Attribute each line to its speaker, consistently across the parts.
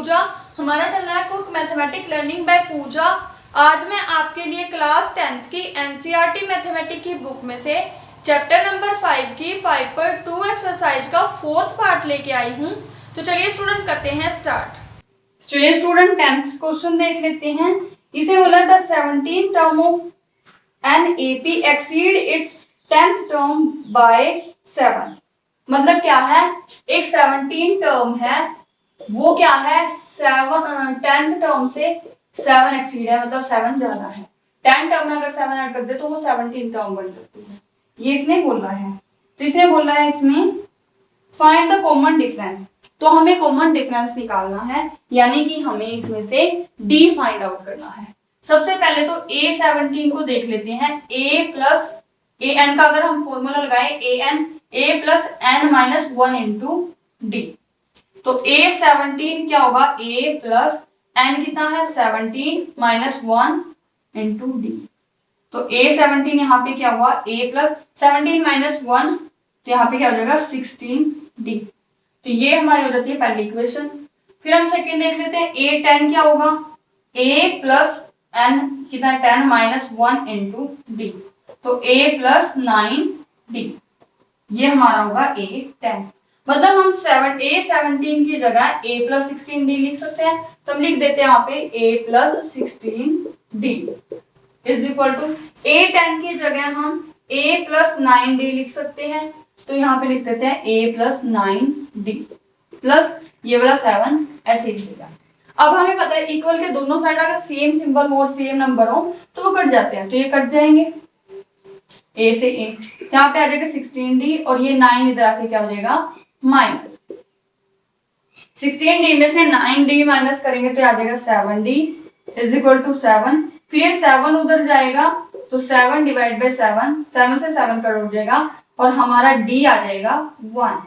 Speaker 1: पूजा। हमारा चल रहा है कुक मैथमेटिक लर्निंग बाय पूजा। आज मैं आपके लिए क्लास 10th की एनसीईआरटी मैथमेटिक की बुक में से चैप्टर नंबर 5 की 5.2 एक्सरसाइज का 4th पार्ट लेके आई हूँ। तो चलिए स्टूडेंट करते हैं स्टार्ट। चलिए स्टूडेंट 10th क्वेश्चन देख लेते हैं। इसे बोला था 17th term of an AP exceed it's 10th term by 7। मतलब क्या है, एक 17 टर्म है वो क्या है 10th टर्म से 7 एक्सीड है, मतलब 7 ज्यादा है। 10 टर्म में अगर 7 ऐड कर दे तो वो 17 टर्म बन जाती है। ये इसने बोला है। तो इसने बोला है इसमें फाइंड द कॉमन डिफरेंस। तो हमें कॉमन डिफरेंस निकालना है, यानी कि हमें इसमें से डी फाइंड आउट करना है। सबसे पहले तो A17 को देख लेते हैं। A प्लस ए एन का अगर हम फॉर्मूला लगाए A plus N minus 1 into D. तो A17 क्या होगा, A प्लस एन कितना है 17 माइनस 1 इंटू डी। तो A17 यहाँ पे क्या हुआ, A प्लस 17 माइनस 1, तो यहाँ पे क्या हो जाएगा 16D। तो ये हमारी हो जाती है पहली इक्वेशन। फिर हम सेकंड देख लेते हैं। A10 क्या होगा, A प्लस एन कितना है 10 माइनस 1 इंटू डी। तो A प्लस 9D, ये हमारा होगा A10। मतलब हम A17 की जगह A प्लस 16D लिख सकते हैं। तो हम लिख देते हैं यहाँ पे A plus 16D is equal to A10 की जगह हम A प्लस 9D लिख सकते हैं। तो यहाँ पे लिख देते हैं A प्लस 9D प्लस ये वाला 7 ऐसे ही लिखेगा। अब हमें पता है इक्वल के दोनों साइड अगर सेम सिंबल हो और सेम नंबर हो तो वो कट जाते हैं, तो ये कट जाएंगे A से A। यहाँ पे आ जाएगा 16D और ये 9 इधर आके क्या हो जाएगा माइनस 16D में से 9D माइनस करेंगे तो आ जाएगा 7D इज इक्वल टू 7। फिर ये 7 उधर जाएगा तो 7 डिवाइड बाई 7 से 7 कट हो जाएगा और हमारा D आ जाएगा 1,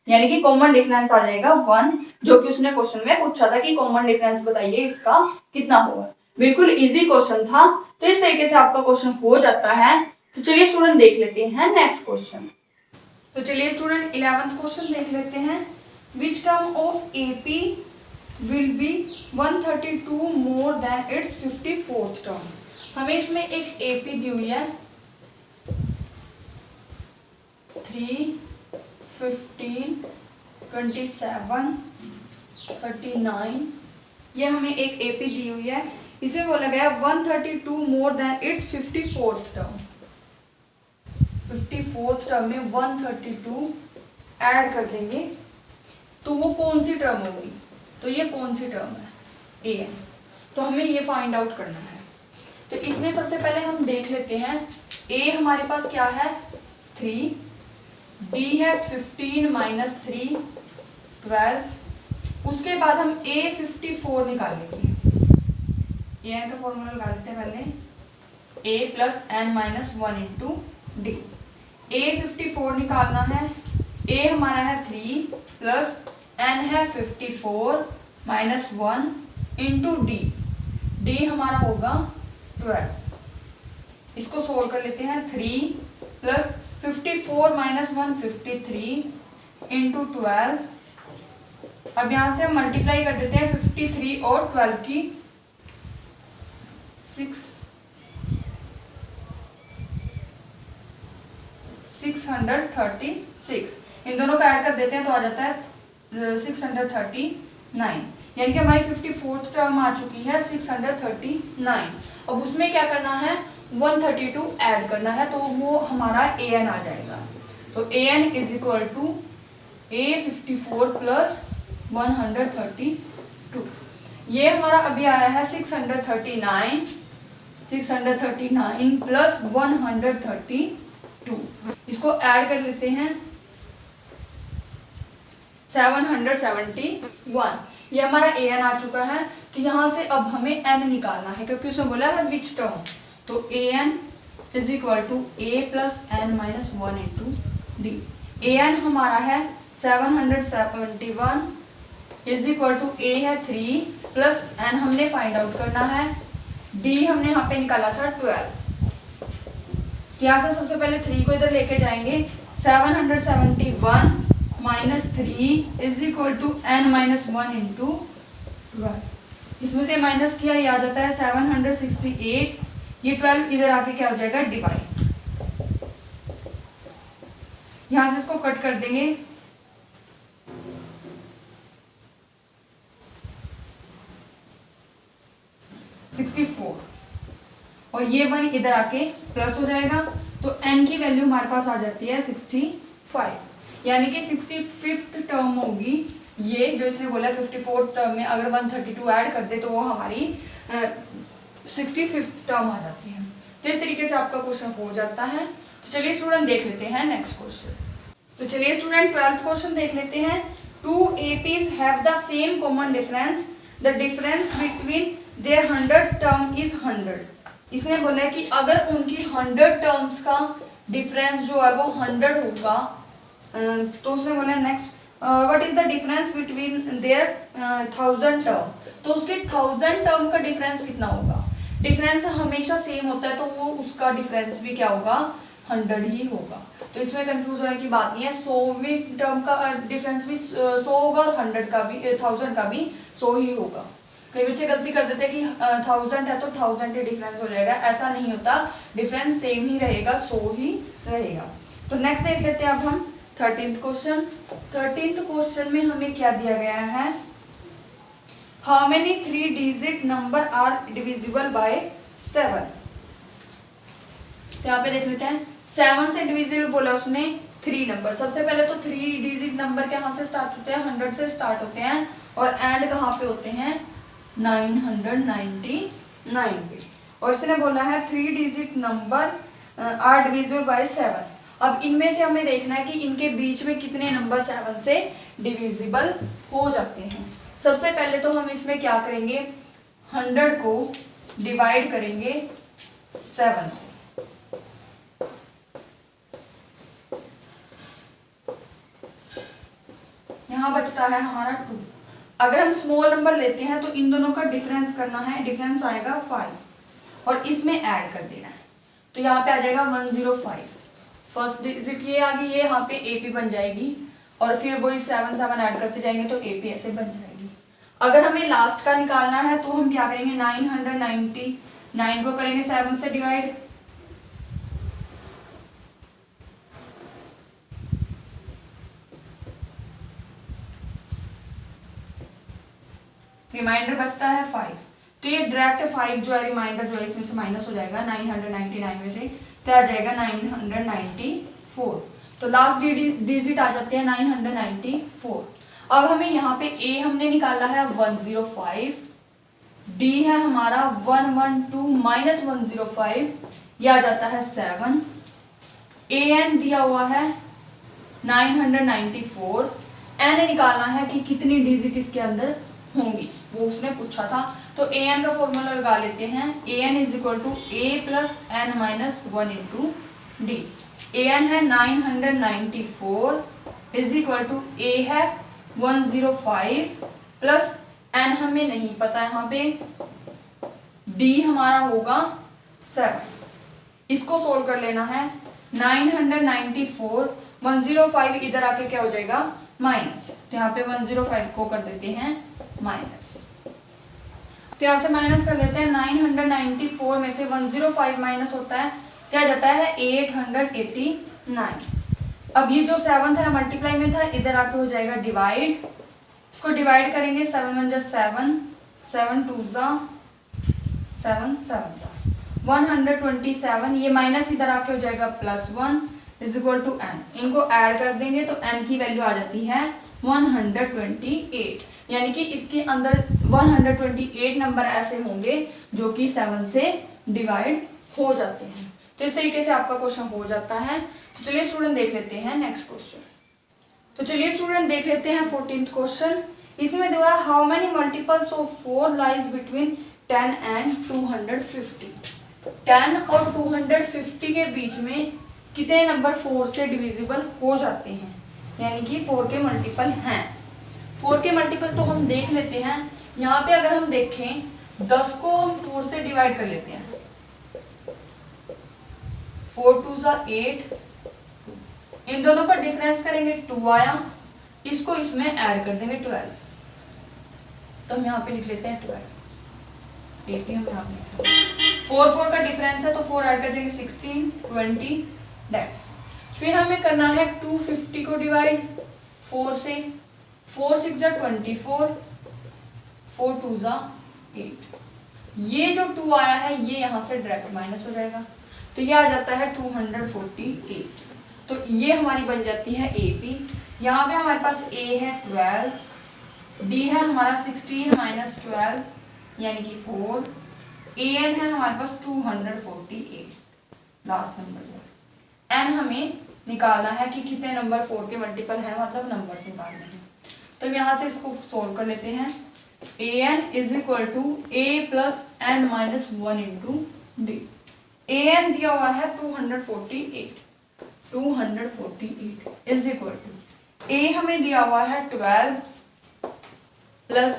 Speaker 1: यानी कि कॉमन डिफरेंस आ जाएगा 1, जो कि उसने क्वेश्चन में पूछा था कि कॉमन डिफरेंस बताइए इसका कितना होगा। बिल्कुल इजी क्वेश्चन था, तो इस तरीके से आपका क्वेश्चन हो जाता है। तो चलिए स्टूडेंट देख लेते हैं नेक्स्ट क्वेश्चन। तो चलिए स्टूडेंट 11th क्वेश्चन देख लेते हैं। Which term of AP will be 132 more than it's 54th term. हमें इसमें एक एपी दी हुई है 3, 15, 27, 39, ये हमें एक एपी दी हुई है। इसे बोला गया 132 more than it's 54th term. 54th term में 132 ऐड कर देंगे तो वो कौन सी टर्म होगी। तो ये कौन सी टर्म है, ए है। तो हमें ये फाइंड आउट करना है। तो इसमें सबसे पहले हम देख लेते हैं। ए हमारे पास क्या है 3, डी है 15 माइनस 3 12। उसके बाद हम A54 निकालेंगे। ए एन का फॉर्मूला लगा लेते हैं पहले, A plus N minus 1 into d. A54 निकालना है। A हमारा है 3 प्लस एन है 54 माइनस 1 इंटू डी। डी हमारा होगा 12। इसको सोल्व कर लेते हैं। 3 प्लस 54 माइनस 1 53 इंटू 12। अब यहां से हम मल्टीप्लाई कर देते हैं 53 और 12 की 636। इन दोनों को ऐड कर देते हैं तो आ जाता है 639, यानी कि हमारी 54th टर्म आ चुकी है 639। अब उसमें क्या करना है 132 ऐड करना है, तो वो हमारा an आ जाएगा। तो an is equal to A54 plus 132। ये हमारा अभी आया है 639 प्लस 132। इसको ऐड कर लेते हैं 771। ये हमारा an आ चुका है। तो यहाँ से अब हमें n निकालना है, क्योंकि उसने बोला है विच टर्म। तो an is equal to A plus N minus 1 into d. an हमारा है 771 इज इक्वल टू A है 3 प्लस n हमने फाइंड आउट करना है। d हमने यहाँ पे निकाला था 12। यहाँ से सबसे पहले 3 को इधर लेके जाएंगे। 771 माइनस 3 is equal to n minus 1 into 12। इसमें से माइनस किया, याद आता है 768, ये 12 इधर आके क्या हो जाएगा, डिवाइड। यहां से इसको कट कर देंगे, 64, और ये 1 इधर आके प्लस हो जाएगा, तो n की वैल्यू हमारे पास आ जाती है 65, यानी कि 65th टर्म होगी ये, जो इसने बोला 54th टर्म में अगर 132 ऐड कर दे तो वो हमारी 65th टर्म आ जाती है। तो इस तरीके से आपका क्वेश्चन हो जाता है। तो चलिए स्टूडेंट देख लेते हैं नेक्स्ट क्वेश्चन। तो चलिए स्टूडेंट 12th क्वेश्चन देख लेते हैं। 2 APs have the same common difference, the difference between their 100 term is 100। इसने बोला है कि अगर उनकी 100 टर्म्स का डिफरेंस जो है वो 100 होगा, तो उसने बोला next what is the difference between their 1000 term, तो उसके 1000 टर्म का डिफरेंस कितना होगा। डिफरेंस हमेशा सेम होता है तो वो उसका डिफरेंस भी क्या होगा, 100 ही होगा। तो इसमें कंफ्यूज होने की बात नहीं है, 100वीं टर्म का डिफरेंस भी 100 होगा और 100 का भी 1000 का भी 100 ही होगा। कई बच्चे गलती कर देते हैं कि 1000 है तो 1000 के डिफरेंस हो जाएगा, ऐसा नहीं होता, डिफरेंस सेम ही रहेगा, 100 ही रहेगा। तो नेक्स्ट देख लेते हैं अब हम 13th क्वेश्चन। 13th क्वेश्चन में हमें क्या दिया गया है, how many 3 digit number are divisible by 7। तो यहाँ पे देख लेते हैं, 7 से डिविजिबल बोला उसने 3 नंबर। सबसे पहले तो 3 डिजिट नंबर कहाँ से स्टार्ट होते हैं, 100 से स्टार्ट होते हैं, और एंड कहाँ पे होते हैं, 999 पे। और इसने बोला है 3 digit number are divisible by 7। अब इनमें से हमें देखना है कि इनके बीच में कितने नंबर 7 से डिविजिबल हो जाते हैं। सबसे पहले तो हम इसमें क्या करेंगे, 100 को डिवाइड करेंगे 7 से। यहाँ बचता है हमारा 2। अगर हम स्मॉल नंबर लेते हैं तो इन दोनों का डिफरेंस करना है, डिफरेंस आएगा 5 और इसमें ऐड कर देना है, तो यहाँ पे आ जाएगा 105। फर्स्ट डिजिट ये आ गई, ये यहाँ पे AP बन जाएगी, और फिर वही 7 7 ऐड करते जाएंगे तो AP ऐसे बन जाएगी। अगर हमें लास्ट का निकालना है तो हम क्या करेंगे, 999 को करेंगे 7 से डिवाइड, रिमाइंडर बचता है 5। तो ये डायरेक्ट 5 जो है रिमाइंडर जो है इसमें से माइनस हो जाएगा 999 में से, तो आ जाएगा 994। तो लास्ट डिजिट आ जाते हैं 994। अब हमें यहाँ पे A हमने निकाला है 105, D है हमारा 112 माइनस 105, ये आ जाता है 7, AN दिया हुआ है 994, N निकालना है कि कितनी डिजिट इसके अंदर होंगी, वो उसने पूछा था। तो an का फॉर्मूला लगा लेते हैं, an is equal to a plus n minus 1 into d. an है 994 इज इक्वल टू a है 105 प्लस n हमें नहीं पता, यहाँ पे d हमारा होगा 7। इसको सोल्व कर लेना है, 994 105 इधर आके क्या हो जाएगा, माइनस, तो यहाँ पे 105 को कर देते हैं माइनस। तो यहाँ से माइनस कर लेते हैं, 994 में से 105 माइनस होता है, क्या जाता है 889। अब ये जो 7 था मल्टीप्लाई में था, इधर आके हो जाएगा डिवाइड। इसको डिवाइड करेंगे, 7 1 7, 7 2 7 7 127, ये माइनस इधर आके हो जाएगा +1 इज इक्वल टू n। इनको ऐड कर देंगे तो n की वैल्यू आ जाती है 128, यानी कि इसके अंदर 128 नंबर ऐसे होंगे जो कि 7 से डिवाइड हो जाते हैं। तो इस तरीके से आपका क्वेश्चन हो जाता है। तो चलिए स्टूडेंट देख लेते हैं नेक्स्ट क्वेश्चन। तो चलिए स्टूडेंट देख लेते हैं 14th क्वेश्चन। इसमें दिया है how many multiples of 4 lies between 10 and 250। 10 और 250 के बीच में कितने नंबर 4 से डिविजिबल हो जाते हैं, यानी कि 4 के मल्टीपल हैं। 4 के मल्टीपल तो हम देख लेते हैं। यहाँ पे अगर हम देखें 10 को हम 4 से डिवाइड कर लेते हैं, 4 2 8, इन दोनों का डिफरेंस करेंगे 2 आया, इसको इसमें ऐड कर देंगे 12। तो हम यहाँ पे लिख लेते हैं 12। 80 हम यहाँ पे 4 का डिफरेंस है तो 4 ऐड कर देंगे 16 20 दैट्स। फिर हमें करना है 250 को डिवाइड 4 से। 4 6 जा 24, 4 2 जा 8। ये जो 2 आया है ये यहाँ से डायरेक्ट माइनस हो जाएगा तो ये आ जाता है 248। तो ये हमारी बन जाती है AP। यहाँ पे हमारे पास A है 12, D है हमारा 16 माइनस 12 यानी कि 4, AN है हमारे पास 248 लास्ट नंबर। N हमें निकालना है कि कितने नंबर 4 के मल्टीपल है, मतलब नंबर्स निकालने हैं। तो यहाँ से इसको सोल्व कर लेते हैं। AN is equal to A plus N minus 1 into D। AN दिया हुआ है 248 इज इक्वल टू A हमें दिया हुआ है 12 plus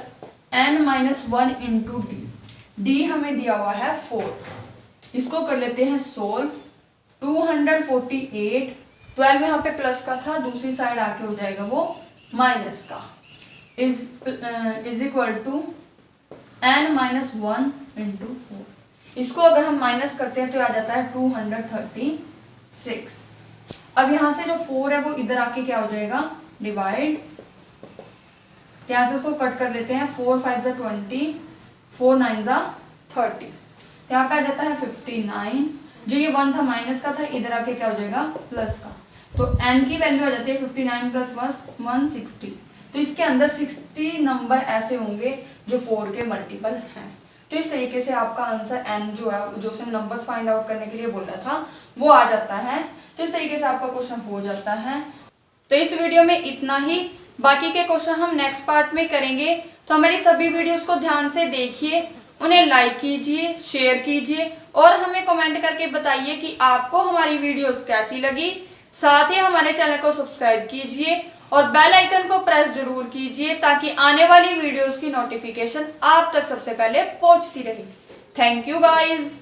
Speaker 1: N minus 1 into D हमें दिया हुआ है 4। इसको कर लेते हैं सोल्व। 248, 12 यहाँ पे प्लस का था, दूसरी साइड आके हो जाएगा वो माइनस का, is equal to N minus 1 into 4। इसको अगर हम माइनस करते हैं तो आ जाता है 236। अब यहाँ से जो 4 है वो इधर आके क्या हो जाएगा डिवाइड। यहाँ से इसको कट कर लेते हैं। 4 5 जा 20, 4 9 जा 30। यहाँ पे आ जाता है 59। जो ये 1 था माइनस का था, इधर आके क्या हो जाएगा प्लस का। तो n की वैल्यू आ जाती है 59 प्लस 160। तो इसके अंदर 60 नंबर ऐसे होंगे जो 4 के मल्टीपल हैं। तो इस तरीके से आपका आंसर n जो है, जो से नंबर्स फाइंड आउट करने के लिए बोल रहा था, वो आ जाता है। तो इस तरीके से आपका क्वेश्चन हो जाता है। तो इस वीडियो में इतना ही, बाकी के क्वेश्चन हम नेक्स्ट पार्ट में करेंगे। तो हमारी सभी वीडियोस को ध्यान से देखिए, उन्हें लाइक कीजिए, शेयर कीजिए और हमें कमेंट करके बताइए कि आपको हमारी वीडियोस कैसी लगी। साथ ही हमारे चैनल को सब्सक्राइब कीजिए और बेल आइकन को प्रेस जरूर कीजिए ताकि आने वाली वीडियोस की नोटिफिकेशन आप तक सबसे पहले पहुंचती रहे। Thank you guys.